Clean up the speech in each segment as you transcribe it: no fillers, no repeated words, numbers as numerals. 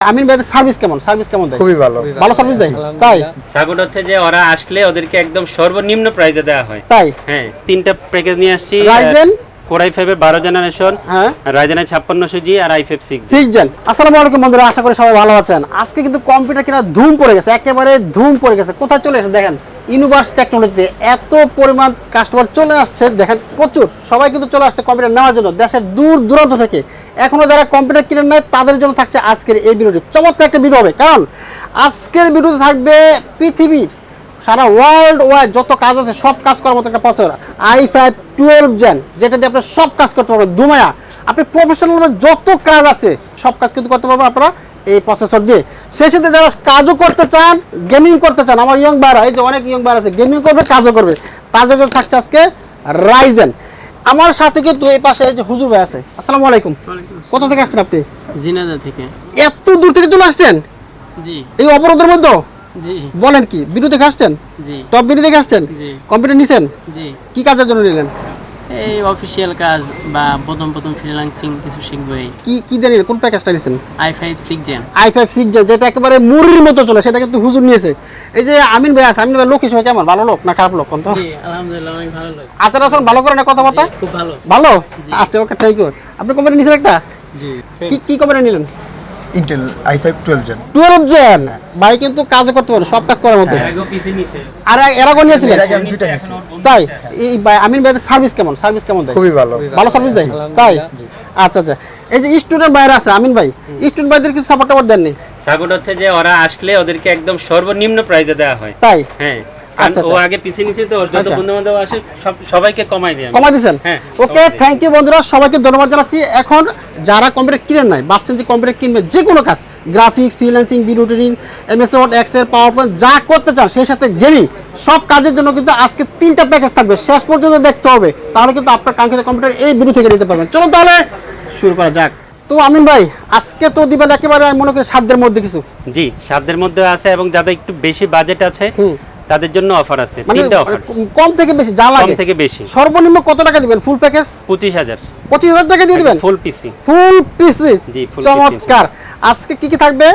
আমিন ভাইদের সার্ভিস কেমন দেয়? খুবই ভালো ভালো সার্ভিস দেয়। তাই সাগর হচ্ছে যে ওরা আসলে ওদেরকে একদম সর্বনিম্ন প্রাইসে দেওয়া হয়। তাই হ্যাঁ, তিনটা প্যাকেজ নিয়ে আসছি। রাইজেন কোরাই 5 এর 12 জেনারেশন, হ্যাঁ রাইজেন 5600G আর i5 6 6 জেন। আসসালামু আলাইকুম বন্ধুরা, আশা করি সবাই ভালো আছেন। আজকে কিন্তু কম্পিউটার কিনা ধুম পড়ে গেছে, একেবারে ধুম পড়ে গেছে। কোথায় চলে এসেছে দেখেন, ইউনিভার্স টেকনোলজিতে এত পরিমাণ কাস্টমার চলে আসছে দেখেন, প্রচুর সবাই কিন্তু চলে আসছে কম্পিউটার নেওয়ার জন্য দেশের দূর দূরান্ত থেকে। এখনো যারা কম্পিউটার কিনে নেয় তাদের জন্য থাকছে আজকের এই ভিডিওটি। চমৎকার একটা ভিডিও হবে, কারণ আজকের ভিডিওতে থাকবে পৃথিবীর সারা ওয়ার্ল্ড ওয়াইড যত কাজ আছে সব কাজ করার মতো একটা প্রসেসর i5 12 জেন, যেটা দিয়ে আপনি সব কাজ করতে পারবেন। দুমায়া আপনি প্রফেশনাল যত কাজ আছে সব কাজ কিন্তু করতে পারবেন আপনারা এই প্রসেসর দিয়ে। সেই সাথে যারা কাজও করতে চান, গেমিং করতে চান, আমার ইয়ং ভাইরা, এই যে অনেক ইয়ং ভাইরা আছে, গেমিং করবে কাজও করবে, তাদের জন্য থাকছে আজকে রাইজেন। আমার সাথে কিন্তু এই পাশে এই যে হুজুর ভাই আছে। আসসালামু আলাইকুম। কোথা থেকে আসছেন আপনি? জিনাদা থেকে। এত দূর থেকে চলে আসছেন জি এই অবরোধের মধ্যে? জি বলেন কি, ভিডিও দেখে আসছেন? জি টপ ভিডিও দেখে আসছেন? জি কম্পিউটার নিছেন? জি কি কাজের জন্য নিলেন? এই অফিসিয়াল কাজ বা প্রথম ফ্রিল্যান্সিং কিছু শিখবো। এই কি দিয়ে নিলেন? কোন প্যাকেজটা নিছেন? i5 6 gen. i5 6 জেন, যেটা একেবারে মুড়ির মতো চলে, সেটা কিন্তু হুজুর নিয়েছে। এই যে আমিন ভাই আছে, আমিন ভাই লোক হিসেবে কেমন? ভালো লোক না খারাপ লোক কোন তো? জি আলহামদুলিল্লাহ অনেক ভালো লাগে। আচার আচরণ ভালো করে না, কথাবার্তা জি, খুব ভালো। ভালো? জি। আচ্ছা ওকে, থ্যাংক ইউ। আপনি কম্পিউটার নিছেন একটা? জি কি কম্পিউটার নিলেন? Intel i5 12 gen 12 gen. ভাই কিন্তু কাজও করতে পারে, সব কাজ করার মতো। এগো পিসি নিছে। আর এরাগো নিয়েছিলেন? এর আগে আমি দুইটা নিয়েছি। তাই এই ভাই আমিন ভাইদের সার্ভিস কেমন দেয়? খুবই ভালো ভালো সার্ভিস দেয়। তাই আচ্ছা আচ্ছা। এই যে স্টুডেন্ট ভাইরা আছে আমিন ভাই, স্টুডেন্ট ভাইদের কিছু সাপোর্ট দেননি? সাগর হচ্ছে যে ওরা আসলে ওদেরকে একদম সর্বনিম্ন প্রাইসে দেওয়া হয়। তাই হ্যাঁ, আচ্ছা, ও আগে পিসি নিছে তো ওর যত আচ্ছা। বন্ধু বান্ধব আসে সবাইকে কমাই দেয়। কমাই দিয়েছেন? হ্যাঁ, ওকে, কমাই দিই। থ্যাংক ইউ বন্ধুরা, সবাইকে ধন্যবাদ জানাচ্ছি। এখন যারা কম্পিউটার কিনেন নাই, ভাবছেন যে কম্পিউটার কিনবে, যে কোনো কাজ, graphics, freelancing, video editing, MS Word, Excel, PowerPoint, যা করতে চান, সেই সাথে গেমিং, সব কাজের জন্য কিন্তু আজকে 3টা প্যাকেজ থাকবে। শেষ পর্যন্ত দেখতে হবে, তাহলে কিন্তু আপনার কাঙ্ক্ষিত কম্পিউটার এই ভিডিও থেকে নিতে পারবেন। চলুন তাহলে শুরু করা যাক। তো আমিন ভাই, আজকে তো দিবেন একেবারে আমি মনে করি সাধ্যের মধ্যে কিছু। জি, সাধ্যের মধ্যে আছে এবং যাদের একটু বেশি বাজেট আছে তাদের জন্য অফার আছে। মানে তিনটা অফার, কম থেকে বেশি যা কম লাগে। থেকে বেশি। সর্বনিম্ন কত টাকা দিবেন ফুল প্যাকেজ? 25000। 25000 টাকা দিয়ে দিবেন ফুল পিসি। ফুল পিসি? জি, full চমৎকার। আজকে কি থাকবে?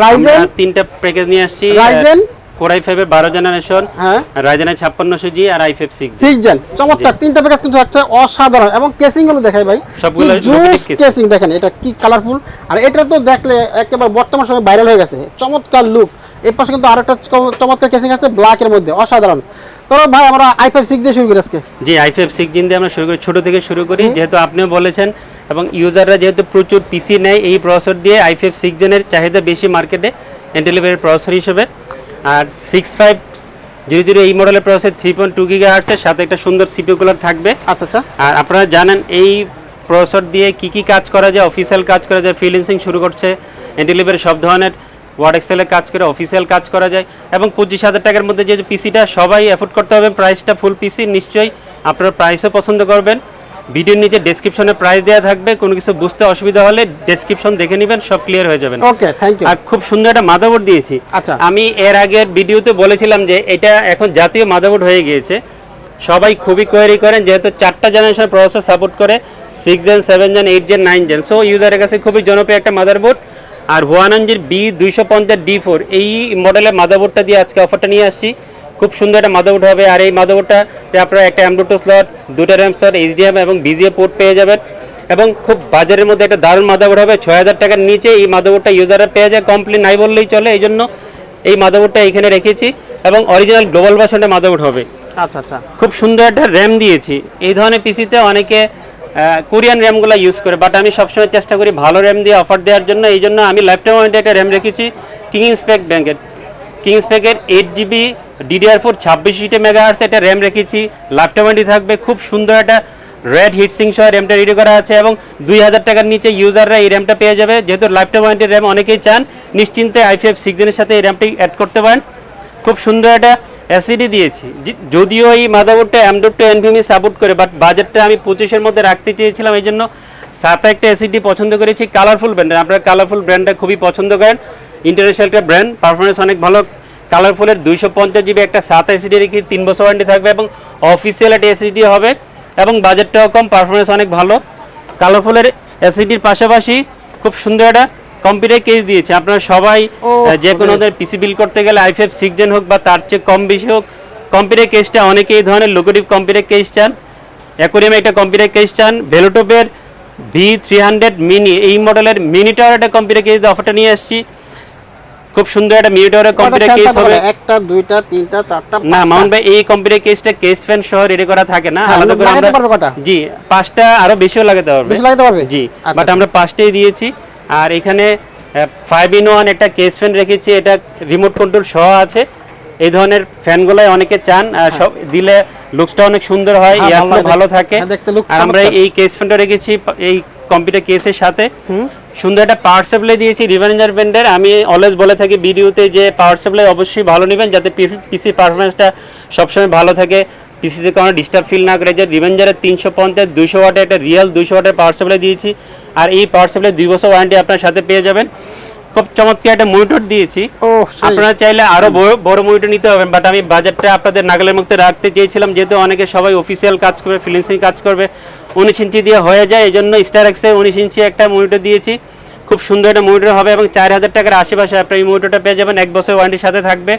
রাইজেন আমরা তিনটা প্যাকেজ নিয়ে আসছি। রাইজেন কোরাই 5 এর 12 জেনারেশন, হ্যাঁ রাইজেন 5600G আর i5 6 6 জেন। চমৎকার, 3টা প্যাকেজ কিন্তু হচ্ছে অসাধারণ। এবং কেসিং গুলো দেখাই ভাই, সবগুলো জুস robotic casing। কেসিং দেখেন, এটা কি কালারফুল। আর এটা তো দেখলে একেবারে বর্তমান সময়ে ভাইরাল হয়ে গেছে, চমৎকার লুক। এই পাশে কিন্তু আরেকটা চমৎকার কেসিং আছে ব্ল্যাক এর মধ্যে, অসাধারণ। তো ভাই আমরা i5 6 দিয়ে শুরু করি আজকে। জি, i5 6 জিন দিয়ে আমরা শুরু করি, ছোট থেকে শুরু করি, যেহেতু আপনিও বলেছেন এবং ইউজাররা যেহেতু প্রচুর পিসি নেয় এই প্রসেসর দিয়ে। i5 6 জেনের চাহিদা বেশি মার্কেটে ইন্টেলের প্রসেসর হিসেবে। আর 6500 এই মডেলের প্রসেসর 3.2 গিগাহার্টজের সাথে একটা সুন্দর সিপিইউ কুলার থাকবে। আচ্ছা আচ্ছা। আর আপনারা জানেন এই প্রসেসর দিয়ে কি কাজ করা যায়, অফিসিয়াল কাজ করা যায়, ফ্রিল্যান্সিং শুরু করছে ইন্টেলের সব ধরনের ওয়ার্ড এক্সেলের কাজ করে অফিসিয়াল কাজ করা যায়। এবং 25000 টাকার মধ্যে যে পিসিটা সবাই অ্যাফোর্ড করতে হবে, প্রাইসটা ফুল পিসি, নিশ্চয়ই আপনারা প্রাইসও পছন্দ করবেন। ভিডিওর নিচে ডেসক্রিপশনে প্রাইস দেওয়া থাকবে, কোনো কিছু বুঝতে অসুবিধা হলে ডেসক্রিপশন দেখে নেবেন, সব ক্লিয়ার হয়ে যাবেন। ওকে, থ্যাংক ইউ। আর খুব সুন্দর একটা মাদারবোর্ড দিয়েছি। আচ্ছা। আমি এর আগের ভিডিওতে বলেছিলাম যে এটা এখন জাতীয় মাদারবোর্ড হয়ে গিয়েছে, সবাই খুবই কোয়েরি করেন, যেহেতু 4টা জেনারেশন প্রসেসর সাপোর্ট করে, 6 gen, 7 gen, 8 gen, 9 gen. So ইউজারের কাছে খুবই জনপ্রিয় একটা মাদারবোর্ড। আর হুয়ানানজির B250D4 এই মডেলের মাদারবোর্ডটা দিয়ে আজকে অফারটা নিয়ে আসছি। খুব সুন্দর একটা মাদারবোর্ড হবে। আর এই মাদারবোর্ডটাতে আপনারা একটা M.2 স্লট, 2টা RAM স্লট, HDMI এবং BGA পোর্ট পেয়ে যাবেন। এবং খুব বাজারের মধ্যে একটা দারুণ মাদারবোর্ড হবে। 6000 টাকার নিচে এই মাদারবোর্ডটা ইউজাররা পেয়ে যায়, কমপ্লিট নাই বললেই চলে। এই জন্য এই মাদারবোর্ডটা এখানে রেখেছি এবং অরিজিনাল গ্লোবাল ভার্সনের মাদারবোর্ড হবে। আচ্ছা আচ্ছা। খুব সুন্দর একটা র্যাম দিয়েছি। এই ধরনের পিসিতে অনেকে কোরিয়ান র্যামগুলো ইউজ করে, বাট আমি সবসময় চেষ্টা করি ভালো র্যাম দিয়ে অফার দেওয়ার জন্য। এই জন্য আমি লাইফটাইম ওয়ারেন্টি একটা র্যাম রেখেছি কিংস্পেকের 8GB DDR4 26 মেগাহার্টজ একটা র্যাম রেখেছি, লাইফটাইম ওয়ারেন্টি থাকবে। খুব সুন্দর একটা রেড হিটসিং সহ র্যামটা রেডি করা আছে এবং 2000 টাকার নিচে ইউজাররা এই র্যামটা পেয়ে যাবে। যেহেতু লাইফটাইম ওয়ারেন্টির র্যাম অনেকেই চান, নিশ্চিন্তে i5 6 জেনের সাথে এই র্যামটি অ্যাড করতে পারেন। খুব সুন্দর একটা এসিডি দিয়েছি, যদিও এই মাদারবোর্ডটা M.2 NVMe সাপোর্ট করে, বাট বাজেটটা আমি 25-এর মধ্যে রাখতে চেয়েছিলাম, এই জন্য সাথে একটা এসিডি পছন্দ করেছি কালারফুল ব্র্যান্ডের। আপনারা কালারফুল ব্র্যান্ডটা খুবই পছন্দ করেন, ইন্টারন্যাশনাল একটা ব্র্যান্ড, পারফরমেন্স অনেক ভালো। কালারফুলের 250GB একটা 7 এসিডি রেখে 3 বছর ওয়ারেন্টি থাকবে এবং অফিসিয়াল একটা এসিডি হবে এবং বাজেটটাও কম, পারফরমেন্স অনেক ভালো। কালারফুলের এসিডির পাশাপাশি খুব সুন্দর একটা কম্পিউটার কেস দিয়েছি। আপনারা সবাই ও, যে কোনো পিসি বিল করতে গেলে i5 6 জেন হোক বা তার চেয়ে কম বেশি হোক, কম্পিউটার কেসটা অনেকে এই ধরনের লোকেটিভ কম্পিউটার কেস চান, অ্যাকোয়ারিয়ামে একটা কম্পিউটার কেস চান, ভেলোটপের V300 মিনি এই মডেলের মিনি টাওয়ার একটা কম্পিউটার কেস অফারটা নিয়ে আসছি। খুব সুন্দর একটা মিনি টাওয়ারের কম্পিউটার কেস হবে। একটা দুইটা তিনটা চারটা না মাউন্ট ভাই, এই কম্পিউটার কেসটা কেস ফ্যান সহ রেডি করা থাকে না, হ্যাঁ, আলাদা করে লাগাতে আমরা পারবে কটা? জি 5টা, আরো বেশিও লাগাতে পারবে। বেশি লাগাতে পারবে? জি, আচ্ছা, বাট আমরা 5টাই দিয়েছি। আর এখানে 5-in-1 একটা কেস ফ্যান রেখেছি, এটা রিমোট কন্ট্রোল সহ আছে। এই ধরনের ফ্যানগুলাই অনেকে চান, আর সব দিলে লুকসটা অনেক সুন্দর হয়, হ্যাঁ, এয়ারফ্লো ভালো ভালো লাগে। থাকে। হ্যাঁ, দেখতে look আর আমরা চমৎকার। এই কেস ফ্যানটা রেখেছি এই কম্পিউটার কেসের সাথে। সুন্দর একটা পাওয়ার সাপ্লাই দিয়েছি রিভেঞ্জার ব্র্যান্ডের। আমি অলওয়েজ বলে থাকি ভিডিওতে যে পাওয়ার সাপ্লাই অবশ্যই ভালো নেবেন, যাতে পিসি পারফরমেন্সটা সবসময় ভালো থাকে, পিসিতে কোনো ডিস্টার্ব ফিল না করে। যে রিভেঞ্জারের 350 200 ওয়াটের একটা রিয়েল 200 ওয়াটের পাওয়ার সাপ্লাই দিয়েছি। আর এই পাওয়ার সাপ্লাই 2 বছর ওয়ারেন্টি আপনার সাথে পেয়ে যাবেন। খুব চমৎকার একটা মনিটর দিয়েছি। ও, সেই। আপনারা চাইলে আরো বড় মনিটর নিতে পারবেন, বাট আমি বাজেটটা আপনাদের নাগালের মধ্যে রাখতে চেয়েছিলাম, যেহেতু অনেকে সবাই অফিসিয়াল কাজ করবে, ফ্রিল্যান্সিং কাজ করবে, 19 ইঞ্চি দিয়ে হয়ে যায়। এই জন্য স্টারএক্সে 19 ইঞ্চি একটা মনিটর দিয়েছি। খুব সুন্দর একটা মনিটর হবে এবং 4000 টাকার আশেপাশে আপনার এই মনিটরটা পেয়ে যাবেন, 1 বছর ওয়ারেন্টির সাথে থাকবে।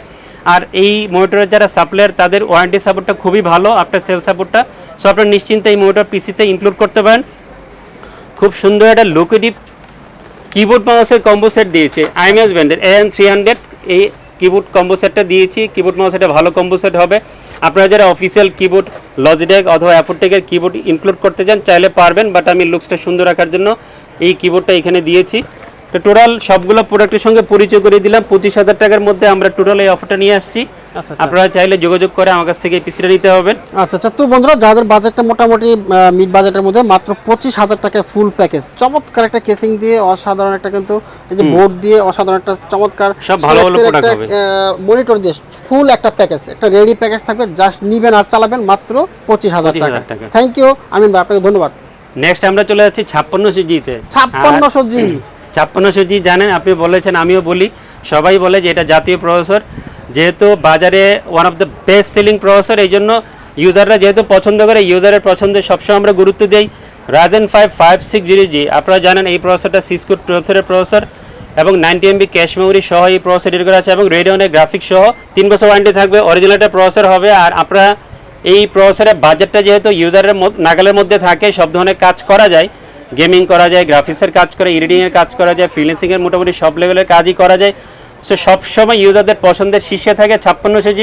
আর এই মনিটরের যারা সাপ্লায়ার তাদের ওয়ারেন্টি সাপোর্টটা খুবই ভালো, আপনার সেল সাপোর্টটা। সো আপনার নিশ্চিন্তে এই মনিটর পিসিতে ইনক্লুড করতে পারেন। খুব সুন্দর একটা লোকেটিভ কিবোর্ড মাউসের কম্বো সেট দিয়েছে আইএমএস ব্র্যান্ডের AN300। এই কিবোর্ড কম্বো সেটটা দিয়েছি। কিবোর্ড মাউস একটা ভালো কম্বো সেট হবে। আপনারা যারা অফিসিয়াল কিবোর্ড লজিটেক অথবা অ্যাপোটেকের কিবোর্ড ইনক্লুড করতে চান চাইলে পারবেন, বাট আমি লুকসটা সুন্দর রাখার জন্য এই কিবোর্ডটা এখানে দিয়েছি। তো টোটাল সবগুলো প্রোডাক্টের সঙ্গে পরিচয় করে দিলাম। 25,000 টাকার মধ্যে আমরা টোটাল এই অফারটা নিয়ে আসছি। আচ্ছা, আপনারা চাইলে যোগাযোগ করে আমার কাছ থেকে এই পিসিটা নিতে হবেন। আচ্ছা আচ্ছা। তো বন্ধুরা, যাদের বাজেটটা মোটামুটি মিড বাজেটের মধ্যে, মাত্র 25,000 টাকায় ফুল প্যাকেজ, চমৎকার একটা কেসিং দিয়ে, অসাধারণ একটা কিন্তু এই যে বোর্ড দিয়ে অসাধারণ একটা চমৎকার সব ভালো ভালো প্রোডাক্ট হবে। মনিটর দিয়ে ফুল একটা প্যাকেজ, একটা রেডি প্যাকেজ থাকবে, জাস্ট নিবেন আর চালাবেন মাত্র 25,000 টাকা। 25,000 টাকা। থ্যাংক ইউ আমিন ভাই, আপনাকে ধন্যবাদ। নেক্সট আমরা চলে যাচ্ছি 5600G-তে। 5600G 5600G জানেন, আপনি বলেছেন, আমিও বলি, সবাই বলে যে এটা জাতীয় প্রসেসর, যেহেতু বাজারে one of the best selling processor. এই জন্য ইউজাররা যেহেতু পছন্দ করে, ইউজারের পছন্দে সবসময় আমরা গুরুত্ব দিই। Ryzen 5 5600G, আপনারা জানেন এই প্রসেসরটা সিসকোর প্রসেসরের প্রসেসর এবং 90 MB ক্যাশ মেমোরি সহ এই প্রসেসর রেডি করা আছে এবং রেডিয়নের গ্রাফিক্স সহ 3 বছর ওয়ারেন্টি থাকবে। অরিজিনাল একটা প্রসেসর হবে। আর আপনারা এই প্রসেসরের বাজেটটা যেহেতু ইউজারের নাগালের মধ্যে থাকে, সব ধরনের কাজ করা যায়, গেমিং করা যায়, গ্রাফিক্সের কাজ করে, এডিটিংয়ের কাজ করা যায়, ফ্রিল্যান্সিংয়ের মোটামুটি সব লেভেলের কাজই করা যায়। সো সবসময় ইউজারদের পছন্দের শীর্ষে থাকে 5600G।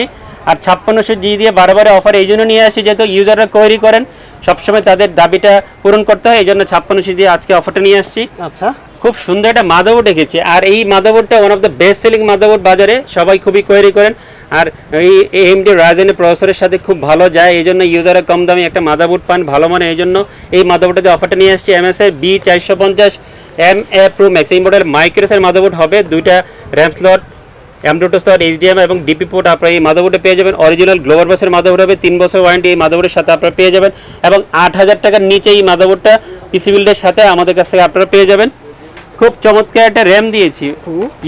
আর 5600G দিয়ে বারবারে অফার এই জন্য নিয়ে আসি, যেহেতু ইউজাররা কোয়েরি করেন, সবসময় তাদের দাবিটা পূরণ করতে হয়। এই জন্য 5600G আজকে অফারটা নিয়ে আসছি। আচ্ছা, খুব সুন্দর একটা মাদারবোর্ড রেখেছি। আর এই মাদারবোর্ডটা one of the best selling motherboard বাজারে, সবাই খুবই কোয়েরি করেন। আর এই AMD Ryzen প্রসেসরের সাথে খুব ভালো যায়, এই জন্য ইউজাররা কম দামে একটা মাদারবোর্ড পান ভালো মানে। এই জন্য এই মাদারবোর্ডটাতে অফারটা নিয়ে আসছি। MSI B450 MA Pro Max এই মডেল মাইক্রোসের মাদারবোর্ড হবে। 2টা RAM slot, M.2 slot, HDMI এবং DP পোর্ট আপনারা এই মাদারবোর্ডে পেয়ে যাবেন। অরিজিনাল গ্লোবাল বাসের মাদারবোর্ড হবে, 3 বছর ওয়ারেন্টি এই মাদারবোর্ডের সাথে আপনারা পেয়ে যাবেন। এবং 8,000 টাকার নিচে এই মাদারবোর্ডটা পিসি বিল্ডের সাথে আমাদের কাছ থেকে আপনারা পেয়ে যাবেন। খুব চমৎকার একটা র্যাম দিয়েছি।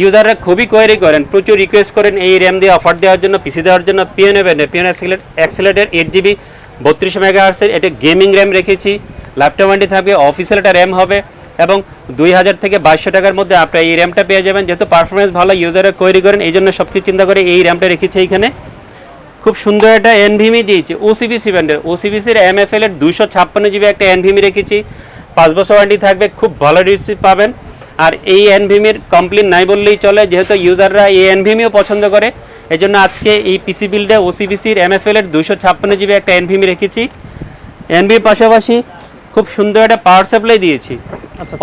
ইউজাররা খুবই কোয়েরি করেন, প্রচুর রিকোয়েস্ট করেন এই র্যাম দিয়ে অফার দেওয়ার জন্য, পিসি দেওয়ার জন্য। পিএন অ্যাক্সেলেটের 8GB 32 মেগাহার্টজের এটা গেমিং র্যাম রেখেছি। ল্যাপটপ ওয়ারেন্টি থাকবে, অফিসিয়াল একটা র্যাম হবে এবং 2000 থেকে 2200 টাকার মধ্যে আপনারা এই র্যামটা পেয়ে যাবেন। যেহেতু পারফরমেন্স ভালো, ইউজাররা কোয়েরি করেন, এই জন্য সব কিছু চিন্তা করে এই র্যামটা রেখেছি এইখানে। খুব সুন্দর একটা NVMe দিয়েছি OCBC ব্র্যান্ডের। OCBCর MFL এর 256GB একটা NVMe রেখেছি, 5 বছর ওয়ারেন্টি থাকবে, খুব ভালো রিসিভ পাবেন। আর এই NVMe কমপ্লেন নাই বললেই চলে, যেহেতু ইউজাররা এই NVMeও পছন্দ করে। এই জন্য আজকে এই পিসি বিল্ডে OCBCর MFL এর 256GB একটা NVMe রেখেছি। NVMe পাশাপাশি খুব সুন্দর একটা পাওয়ার সাপ্লাই দিয়েছি।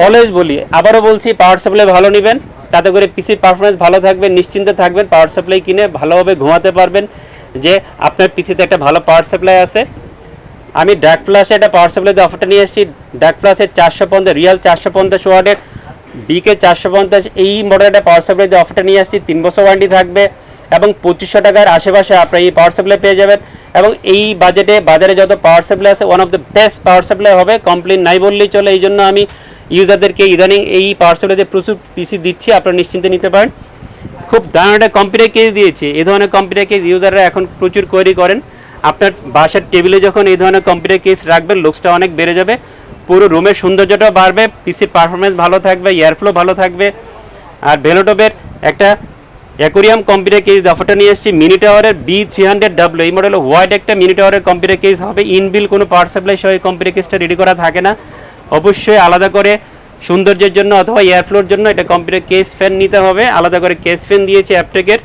অলওয়েজ বলি, আবারও বলছি, পাওয়ার সাপ্লাই ভালো নেবেন, তাতে করে পিসির পারফরমেন্স ভালো থাকবে, নিশ্চিন্তে থাকবেন। পাওয়ার সাপ্লাই কিনে ভালোভাবে ঘুমাতে পারবেন যে আপনার পিসিতে একটা ভালো পাওয়ার সাপ্লাই আছে। আমি ডার্ক ফ্ল্যাশে একটা পাওয়ার সাপ্লাই দিয়ে অফারটা নিয়ে এসেছি। ডার্ক ফ্ল্যাশের 450 রিয়েল 450 ওয়াটের BK 450 এই মডেলটা পাওয়ার সাপ্লাই দিয়ে অফারটা নিয়ে আসছি। 3 বছর ওয়ারেন্টি থাকবে এবং 2500 টাকার আশেপাশে আপনারা এই পাওয়ার সাপ্লাই পেয়ে যাবেন। এবং এই বাজেটে বাজারে যত পাওয়ার সাপ্লাই আছে, one of the best power supply হবে, কমপ্লেন নাই বললেই চলে। এই জন্য আমি ইউজারদেরকে ইদানিং এই পাওয়ার সাপ্লাই দিয়ে প্রচুর পিসি দিচ্ছি, আপনারা নিশ্চিন্তে নিতে পারেন। খুব দারুণ একটা কম্পিউটার কেস দিয়েছি। এই ধরনের কম্পিউটার কেস ইউজাররা এখন প্রচুর কোয়েরি করেন। আপনার বাসার টেবিলে যখন এই ধরনের কম্পিউটার কেস রাখবেন, লুকসটা অনেক বেড়ে যাবে, পুরো রুমের সৌন্দর্যটাও বাড়বে, পিসির পারফরমেন্স ভালো থাকবে, এয়ারফ্লো ভালো থাকবে আর ভেলোটপের একটা অ্যাকোরিয়াম কম্পিউটার কেস অফারটা নিয়ে এসেছি মিনি টাওয়ারের B300W, এই মডেল হোয়াইট একটা মিনি টাওয়ারের কম্পিউটার কেস হবে, ইনবিল কোনো পাওয়ার সাপ্লাই সহ এই কম্পিউটার কেসটা রেডি করা থাকে না, অবশ্যই আলাদা করে সৌন্দর্যের জন্য অথবা এয়ারফ্লোর জন্য এটা কম্পিউটার কেস ফ্যান নিতে হবে, আলাদা করে কেস ফ্যান দিয়েছি অ্যাপটেকের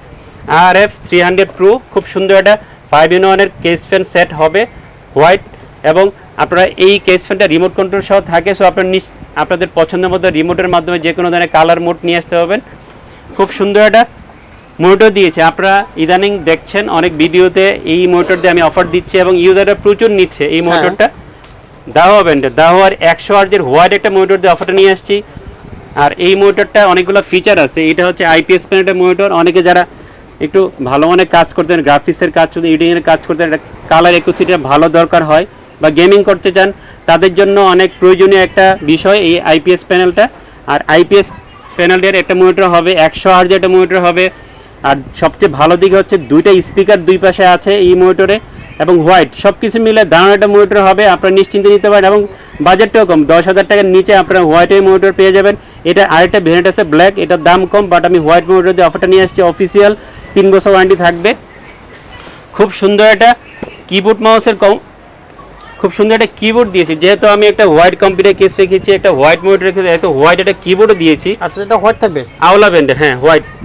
RF300 Pro, খুব সুন্দর একটা 5-in-1 এর কেস ফ্যান সেট হবে হোয়াইট, এবং আপনারা এই কেস ফ্যানটা রিমোট কন্ট্রোল সহ থাকে, সো আপনাদের পছন্দ মতো রিমোটের মাধ্যমে যে কোনো ধরনের কালার মোড নিয়ে আসতে হবেন। খুব সুন্দর একটা মোটর দিয়েছে, আপনারা ইদানিং দেখছেন অনেক ভিডিওতে এই মোটর দিয়ে আমি অফার দিচ্ছি এবং ইউজাররা প্রচুর নিচ্ছে এই মোটরটা। দাওয়া ব্র্যান্ডের দাওয়ার 100 আর্জের হোয়াইট একটা মোটর দিয়ে অফারটা নিয়ে আসছি। আর এই মোটরটা অনেকগুলো ফিচার আছে, এটা হচ্ছে IPS প্যানেলের মোটর, অনেকে যারা একটু ভালো মানের কাজ করতেন, গ্রাফিক্সের কাজ করতেন, এডিটিংয়ের কাজ করতেন, একটা কালার অ্যাকুরেসিটা ভালো দরকার হয় বা গেমিং করতে চান, তাদের জন্য অনেক প্রয়োজনীয় একটা বিষয় এই IPS প্যানেলটা। আর IPS প্যানেলের একটা মনিটর হবে, 100 আর্জের একটা মনিটর হবে। আর সবচেয়ে ভালো দিক হচ্ছে দুইটা স্পিকার দুই পাশে আছে এই মনিটরে, এবং হোয়াইট, সব কিছু মিলে দারুণ একটা মনিটর হবে, আপনারা নিশ্চিন্তে নিতে পারেন। এবং বাজেটটাও কম, 10,000 টাকার নিচে আপনারা হোয়াইটের মনিটর পেয়ে যাবেন। এটা আরেকটা ভেরিয়েন্ট আছে ব্ল্যাক, এটার দাম কম, বাট আমি হোয়াইট মনিটর দিয়ে অফারটা নিয়ে আসছি। অফিসিয়াল 3 বছর ওয়ারেন্টি থাকবে। খুব সুন্দর একটা কিবোর্ড মাউসের খুব সুন্দর একটা কিবোর্ড দিয়েছি, যেহেতু আমি একটা হোয়াইট কম্পিউটার কেস রেখেছি, একটা হোয়াইট মনিটর রেখেছি, এত হোয়াইট একটা কিবোর্ডও দিয়েছি। আচ্ছা, এটা হোয়াইট থাকবে, আওলা ব্র্যান্ডের, হ্যাঁ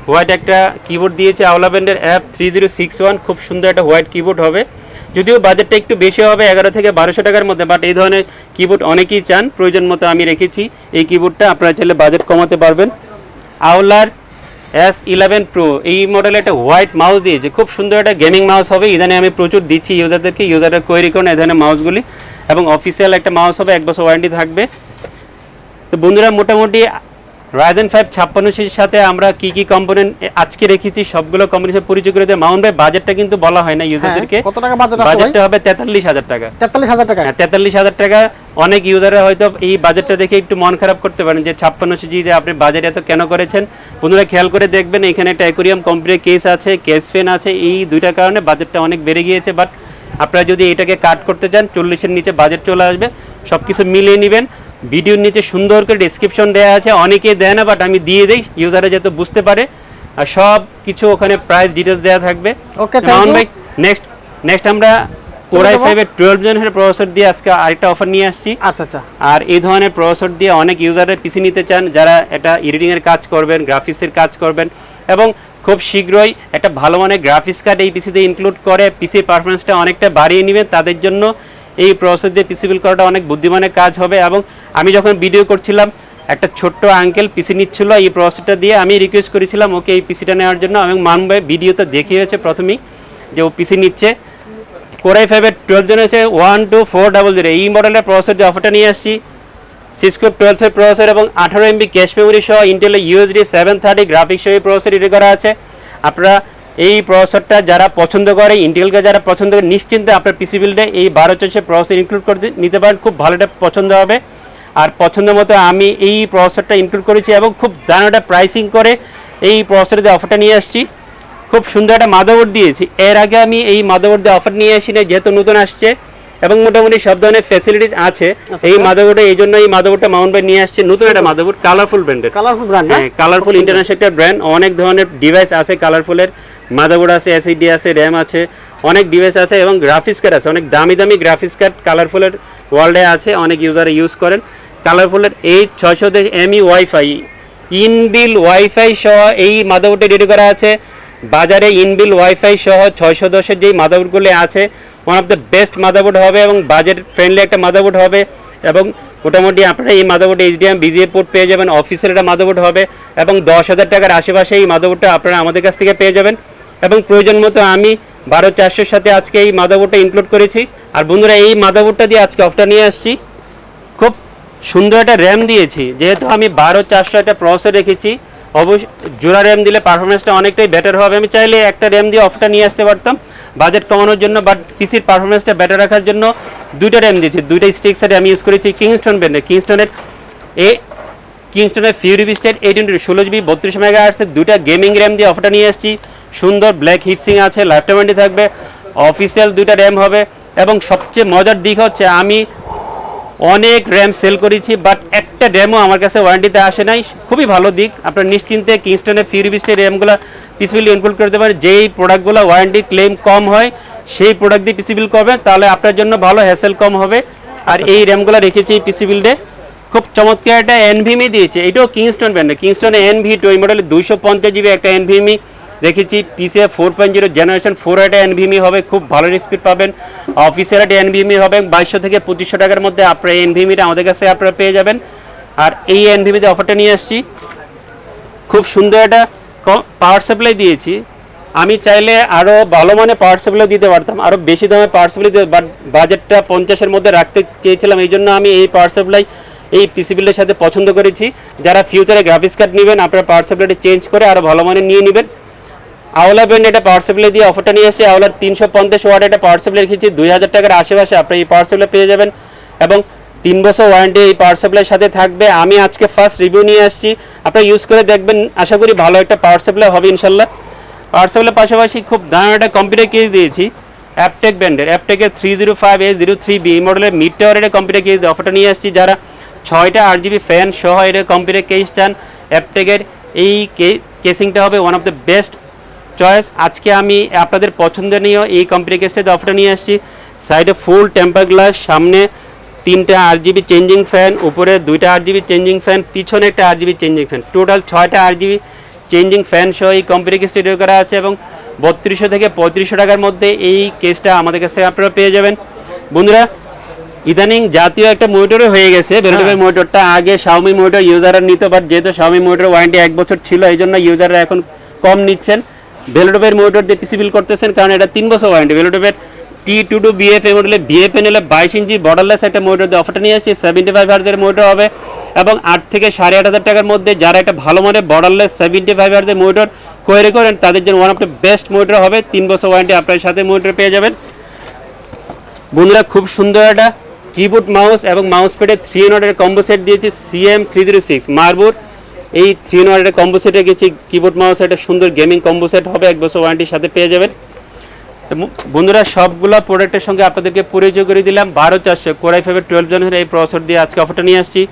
হোয়াইট একটা কিবোর্ড দিয়েছে আওলা ব্র্যান্ডের F3061, খুব সুন্দর একটা হোয়াইট কিবোর্ড হবে। যদিও বাজেটটা একটু বেশি হবে, 11 থেকে 1200 টাকার মধ্যে, বাট এই ধরনের কিবোর্ড অনেকেই চান, প্রয়োজন মতো আমি রেখেছি এই কিবোর্ডটা, আপনারা চাইলে বাজেট কমাতে পারবেন। আওলার S11 Pro এই মডেলে একটা হোয়াইট মাউস দিয়েছে, খুব সুন্দর একটা গেমিং মাউস হবে। ইদানে আমি প্রচুর দিচ্ছি ইউজারদেরকে, ইউজাররা কোয়েরি করেন এই ধরনের মাউসগুলি, এবং অফিসিয়াল একটা মাউস হবে, 1 বছর ওয়ারেন্টি থাকবে। তো বন্ধুরা, মোটামুটি Ryzen 5 5600 সাথে আমরা কি কি কম্পোনেন্ট আজকে রেখেছি সবগুলো কম্বিনেশন পরিচয় করে দেয়। মাউন্ট ভাই, বাজেটটা কিন্তু বলা হয় না ইউজারদেরকে, কত টাকা বাজেট আছে? বাজেটটা হবে 43,000 টাকা। 43,000 টাকা? হ্যাঁ, 43,000 টাকা। অনেক ইউজাররা হয়তো এই বাজেটটা দেখে একটু মন খারাপ করতে পারেন যে 5600 যে আপনি বাজেট এত কেন করেছেন। বন্ধুরা খেয়াল করে দেখবেন, এখানে একটা অ্যাকোরিয়াম কম্পিউটার কেস আছে, কেস ফ্যান আছে, এই দুইটার কারণে বাজেটটা অনেক বেড়ে গিয়েছে। বাট আপনারা যদি এটাকে কাট করতে চান, 40-এর নিচে বাজেট চলে আসবে। সব কিছু মিলিয়ে নেবেন। ভিডিওর নিচে সুন্দর করে ডেসক্রিপশন দেওয়া আছে, অনেকেই দেয় না, বাট আমি দিয়ে দিই ইউজাররা যাতে বুঝতে পারে, আর সব কিছু ওখানে প্রাইস ডিটেলস দেওয়া থাকবে। ওকে, মাউন্ট ভাই, নেক্সট আমরা Core i5 এর 12 জেনারেশনের প্রসেসর দিয়ে আজকে আরেকটা অফার নিয়ে আসছি। আচ্ছা। আর এই ধরনের প্রসেসর দিয়ে অনেক ইউজাররা পিসি নিতে চান, যারা এটা এডিটিং এর কাজ করবেন, গ্রাফিক্সের কাজ করবেন, এবং খুব শীঘ্রই একটা ভালো মানের গ্রাফিক্স কার্ড এই পিসিতে ইনক্লুড করে পিসির পারফরমেন্সটা অনেকটা বাড়িয়ে নেবেন, তাদের জন্য এই প্রসেসর দিয়ে পিসি বিল্ড করাটা অনেক বুদ্ধিমানের কাজ হবে। এবং আমি যখন ভিডিও করছিলাম, একটা ছোট্ট আঙ্কেল পিসি নিচ্ছিল এই প্রসেসরটা দিয়ে, আমি রিকোয়েস্ট করেছিলাম ওকে এই পিসিটা নেওয়ার জন্য, এবং মানবে ভিডিওতে দেখিয়েছে প্রথমেই যে ও পিসি নিচ্ছে। Core i5 এর 12 জেনারেশন 12400 এই মডেলের প্রসেসর দিয়ে অফারটা নিয়ে আসছি। সিসকো 12 প্রসেসর এবং 18 MB ক্যাশ মেমোরি সহ ইন্টেলের USD 730 গ্রাফিক্স সহ এই প্রসেসর রেডি করা আছে। আপনারা এই প্রসেসরটা যারা পছন্দ করে, ইন্টেলকে যারা পছন্দ করে, নিশ্চিন্তে আপনার পিসি বিল্ডে এই 1200 প্রসেসর ইনক্লুড করে নিতে পারেন, খুব ভালো একটা পছন্দ হবে। আর পছন্দ মতো আমি এই প্রসেসরটা ইনক্লুড করেছি এবং খুব দারুণ একটা প্রাইসিং করে এই প্রসেসর দিয়ে অফারটা নিয়ে আসছি। খুব সুন্দর একটা মাদারবোর্ড দিয়েছি, এর আগে আমি এই মাদারবোর্ড দিয়ে অফার নিয়ে আসি না, যেহেতু নতুন আসছে এবং মোটামুটি সব ধরনের ফ্যাসিলিটিস আছে এই মাদারবোর্ডে, এই জন্য এই মাদারবোর্ডটা মাউন্ট ভাই নিয়ে আসছে। নতুন একটা মাদারবোর্ড, কালারফুল ব্র্যান্ডের, হ্যাঁ কালারফুল ইন্টারন্যাশনাল একটা ব্র্যান্ড। অনেক ধরনের ডিভাইস আছে কালারফুলের, মাদারবোর্ড আছে, SSD আছে, র্যাম আছে, অনেক ডিভাইস আছে, এবং গ্রাফিক্স কার্ড আছে, অনেক দামি গ্রাফিক্স কার্ড কালারফুলের ওয়ার্ল্ডে আছে, অনেক ইউজার ইউজ করেন। কালারফুলের এই 600 ME ওয়াইফাই, ইনবিল ওয়াইফাই সহ এই মাদারবোর্ডে রেডি করা আছে। বাজারে ইনবিল ওয়াইফাই সহ 610 যেই মাদারবোর্ডগুলি আছে, one of the best motherboard হবে এবং বাজেট ফ্রেন্ডলি একটা মাদারবোর্ড হবে। এবং মোটামুটি আপনারা এই মাদারবোর্ডে HDMI BGA পোর্ট পেয়ে যাবেন, অফিসের একটা মাদারবোর্ড হবে, এবং 10,000 টাকার আশেপাশে এই মাদারবোর্ডটা আপনারা আমাদের কাছ থেকে পেয়ে যাবেন। এবং প্রয়োজন মতো আমি 12400 সাথে আজকে এই মাদারবোর্ডটা ইনক্লুড করেছি। আর বন্ধুরা, এই মাদারবোর্ডটা দিয়ে আজকে অফটা নিয়ে আসছি, খুব সুন্দর একটা র্যাম দিয়েছি, যেহেতু আমি 12400 একটা প্রসেসর রেখেছি, অবশ্যই জোড়া র্যাম দিলে পারফরমেন্সটা অনেকটাই বেটার হবে। আমি চাইলে একটা র্যাম দিয়ে অফটা নিয়ে আসতে পারতাম বাজেট কমানোর জন্য, বাট পিসির পারফরমেন্সটা বেটার রাখার জন্য দুইটা র্যাম দিয়েছি, দুইটা স্টিক্স আমি ইউজ করেছি কিংস্টন ব্র্যান্ডের, কিংস্টনের ফিউরি বিস্টেড 820 16GB 32 MHz দুইটা গেমিং র্যাম দিয়ে অফটা নিয়ে আসছি। সুন্দর ব্ল্যাক হিটসিং আছে, লাইফটাইম ওয়ারেন্টি থাকবে, অফিসিয়াল দুইটা র্যাম হবে। এবং সবচেয়ে মজার দিক হচ্ছে, আমি অনেক র্যাম সেল করেছি, বাট একটা র্যামও আমার কাছে ওয়ারেন্টিতে আসে নাই। খুবই ভালো দিক, আপনার নিশ্চিন্তে কিংস্টনের ফিউরিবিস্টের র্যামগুলো পিসিবিল ইনপুট করতে পারেন। যেই প্রোডাক্টগুলো ওয়ারেন্টি ক্লেম কম হয় সেই প্রোডাক্ট দিয়ে পিসিবিল করবেন, তাহলে আপনার জন্য ভালো হ্যাসেল কম হবে। আর এই র্যামগুলো রেখেছি এই পিসিবিল্ডে, খুব চমৎকার একটা এনভিএমই দিয়েছে, এটাও কিংস্টন ব্র্যান্ডের, কিংস্টন NV2 এই মডেলে 250 GB একটা এনভিএমই রেখেছি। PCI 4.0 জেনারেশন 4 একটা এনভিএমই হবে, খুব ভালো স্পিড পাবেন। অফিসের একটা এনভিএমই হবে 2200 থেকে 2500 টাকার মধ্যে আপনার এই এনভিএমিটা আমাদের কাছে আপনারা পেয়ে যাবেন। আর এই এনভিএমিতে অফারটা নিয়ে আসছি, খুব সুন্দর একটা পাওয়ার সাপ্লাই দিয়েছি। আমি চাইলে আরও ভালো মানে পাওয়ার সাপ্লাই দিতে পারতাম, আরও বেশি দামে পাওয়ার সাপ্লাই দিতে, বাট বাজেটটা 50-এর মধ্যে রাখতে চেয়েছিলাম, এই জন্য আমি এই পাওয়ার সাপ্লাই এই পিসিবিলের সাথে পছন্দ করেছি। যারা ফিউচারে গ্রাফিক্স কার্ড নেবেন আপনারা পাওয়ার সাপ্লাইটা চেঞ্জ করে আরও ভালো মানে নিয়ে নেবেন। আওলা ব্র্যান্ড এটা পাওয়ার সাপ্লাই দিয়ে অফারটা নিয়ে এসে আওলার 350 ওয়াট একটা পাওয়ার সাপ্লাই রেখেছি 2000 টাকার আশেপাশে আপনি এই পাওয়ার সাপ্লাই পেয়ে যাবেন, এবং 3 বছর ওয়ারেন্টি এই পাওয়ার সাপ্লাইয়ের সাথে থাকবে। আমি আজকে ফার্স্ট রিভিউ নিয়ে আসছি, আপনারা ইউজ করে দেখবেন, আশা করি ভালো একটা পাওয়ার সাপ্লাই হবে ইনশাল্লাহ। পাওয়ার সাপ্লাইয়ের পাশাপাশি খুব দারুণ একটা কম্পিউটার কেস দিয়েছি অ্যাপটেক ব্র্যান্ডের, অ্যাপটেকের 305A03B এই মডেলের মিড টাওয়ারের কম্পিউটার কেস দিয়ে অফারটা নিয়ে আসছি। যারা 6টা RGB ফ্যান সহ এর কম্পিউটার কেস চান, অ্যাপটেকের এই কেসিংটা হবে one of the best choice. আজকে আমি আপনাদের পছন্দনীয় এই কম্পিউটার কেসটাতে অফারটা নিয়ে আসছি। সাইডে ফুল টেম্পার গ্লাস, সামনে 3টা RGB চেঞ্জিং ফ্যান, উপরে 2টা RGB চেঞ্জিং ফ্যান, পিছনে একটা RGB চেঞ্জিং ফ্যান, টোটাল 6টা RGB চেঞ্জিং ফ্যান সহ এই কম্পিউটার কেসটা রেডি করা আছে, এবং 3200 থেকে 3500 টাকার মধ্যে এই কেসটা আমাদের কাছ থেকে আপনারা পেয়ে যাবেন। বন্ধুরা, ইদানিং জাতীয় একটা মনিটরে হয়ে গেছে বেলুটুপের মনিটরটা। আগে শাওমি মনিটর ইউজাররা নিত, বাট যেহেতু শাওমি মনিটর ওয়ারেন্টি 1 বছর ছিল এই জন্য ইউজাররা এখন কম নিচ্ছেন, বেলুটুপের মনিটর দিয়ে পিসিবিল করতেছেন, কারণ এটা 3 বছর ওয়ারেন্টি। বেলুটুপের T22 BF মডেলে BF প্যানেলে 22 ইঞ্চি বর্ডারলেস একটা মনিটর দিয়ে অফারটা নিয়ে আসছে। 75 হার্জের মনিটর হবে, এবং 8 থেকে 8500 টাকার মধ্যে যারা একটা ভালো মানের বর্ডারলেস 75 হার্জের মনিটর কোয়ারি করেন তাদের জন্য one of the best monitor হবে। 3 বছর ওয়ারেন্টি আপনার সাথে মনিটর পেয়ে যাবেন। বন্ধুরা, খুব সুন্দর একটা কিবোর্ড মাউস এবং মাউস প্যাডের 3-in-1 কম্বো সেট দিয়েছি CM306 মার্বুর। এই 3-in-1 কম্বো সেটে গেছি কিবোর্ড মাউস, একটা সুন্দর গেমিং কম্বো সেট হবে, 1 বছর ওয়ারেন্টির সাথে পেয়ে যাবেন। বন্ধুরা, সবগুলো প্রোডাক্টের সঙ্গে আপনাদেরকে পরিচয় করে দিলাম। 12400 Core i5 12 জনের এই প্রসেসর দিয়ে আজকে অফারটা নিয়ে আসছি।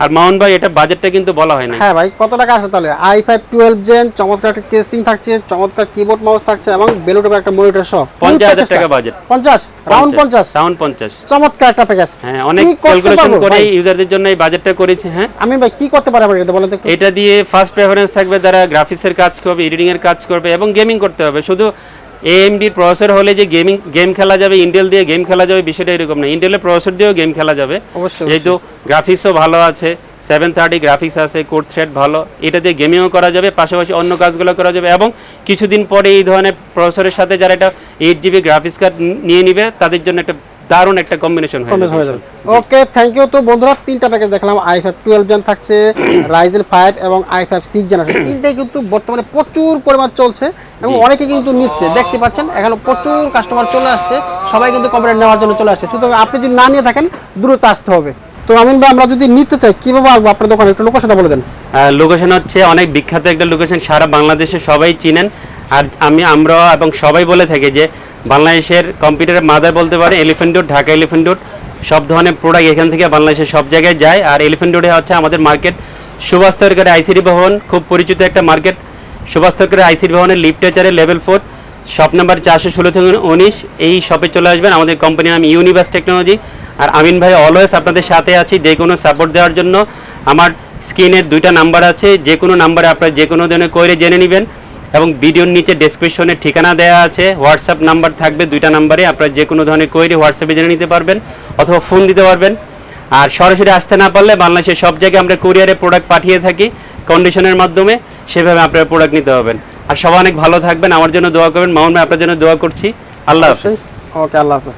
আর মাউন ভাই, এটা বাজেটটা কিন্তু বলা হয় না। হ্যাঁ ভাই, কত টাকা আসে তাহলে? i5 12 জেন, চমৎকার একটা কেসিং থাকছে, চমৎকার কিবোর্ড মাউস থাকছে, এবং বেলুটুপের একটা মনিটর সহ 50,000 টাকা বাজেট। 50 রাউন্ড 50 রাউন্ড 50 চমৎকার একটা প্যাকেজ। হ্যাঁ, অনেক ক্যালকুলেশন করে ইউজারদের জন্য এই বাজেটটা করেছে। হ্যাঁ, আমি ভাই কি করতে পারি এটা বলেন তো একটু? এটা দিয়ে ফার্স্ট প্রেফারেন্স থাকবে যারা গ্রাফিক্সের কাজ করবে, এডিটিং এর কাজ করবে, এবং গেমিং করতে হবে। শুধু AMD প্রসেসর হলে যে গেম খেলা যাবে, ইন্টেল দিয়ে গেম খেলা যাবে, বিষয়টা এরকম না। ইন্টেলের প্রসেসর দিয়েও গেম খেলা যাবে, অবশ্যই। যেহেতু গ্রাফিক্সও ভালো আছে, 730 গ্রাফিক্স আছে, কোর থ্রেড ভালো, এটা দিয়ে গেমিংও করা যাবে, পাশাপাশি অন্য কাজগুলো করা যাবে। এবং কিছুদিন পরে এই ধরনের প্রসেসরের সাথে যারা একটা 8GB গ্রাফিক্স কার্ড নিয়ে নিবে তাদের জন্য একটা দারুণ একটা কম্বিনেশন হয়ে যাবে। ওকে, থ্যাংক ইউ। তো বন্ধুরা, 3টা প্যাকেজ দেখলাম, i5 12 জেন থাকছে, Ryzen 5 এবং i5 6 জেনারেশন। তিনটাই কিন্তু বর্তমানে প্রচুর পরিমাণ চলছে, এবং অনেকে কিন্তু নিচ্ছে, দেখতে পাচ্ছেন এখানে প্রচুর কাস্টমার চলে আসছে, সবাই কিন্তু কম্পিউটার নেওয়ার জন্য চলে আসছে। সুতরাং আপনি যদি না নিয়ে থাকেন দ্রুত আসতে হবে। তো আমিন ভাই, আমরা যদি নিতে চাই কিভাবে আসবো আপনার দোকানে, একটু লোকেশনটা বলে দেন। লোকেশন হচ্ছে অনেক বিখ্যাত একটা লোকেশন, সারা বাংলাদেশে সবাই চিনেন। আর আমরা এবং সবাই বলে থাকি যে বাংলাদেশের কম্পিউটারের মাদার বলতে পারে elephant road, Dhaka elephant road. সব ধরনের প্রোডাক্ট এখান থেকে বাংলাদেশের সব জায়গায় যায়। আর এলিফ্যান্ট রোডে হচ্ছে আমাদের মার্কেট, সুভাষ সরকারি আইসিডি ভবন, খুব পরিচিত একটা মার্কেট। সুভাষ সরকারি আইসিডি ভবনের লিফটেচারে লেভেল 4, শপ নাম্বার 416 থেকে 19, এই শপে চলে আসবেন। আমাদের কোম্পানির নাম ইউনিভার্স টেকনোলজি। আর আমিন ভাই অলওয়েজ আপনাদের সাথে আছি যে কোনো সাপোর্ট দেওয়ার জন্য। আমার স্ক্রিনের 2টা নাম্বার আছে, যে কোনো নাম্বারে আপনারা যে কোনো ধরনের কোয়েরি জেনে নেবেন, এবং ভিডিওর নিচে ডেসক্রিপশনে ঠিকানা দেওয়া আছে, হোয়াটসঅ্যাপ নাম্বার থাকবে 2টা নাম্বারে, আপনারা যে কোনো ধরনের কোয়েরি হোয়াটসঅ্যাপে জেনে নিতে পারবেন অথবা ফোন দিতে পারবেন। আর সরাসরি আসতে না পারলে বাংলাদেশের সব জায়গায় আমরা কুরিয়ারে প্রোডাক্ট পাঠিয়ে থাকি কন্ডিশনের মাধ্যমে, সেভাবে আপনারা প্রোডাক্ট নিতে পারবেন। আর সবাই অনেক ভালো থাকবেন, আমার জন্য দোয়া করবেন। মামুন ভাই, আপনার জন্য দোয়া করছি। আল্লাহ হাফেজ। ওকে, আল্লাহ হাফেজ।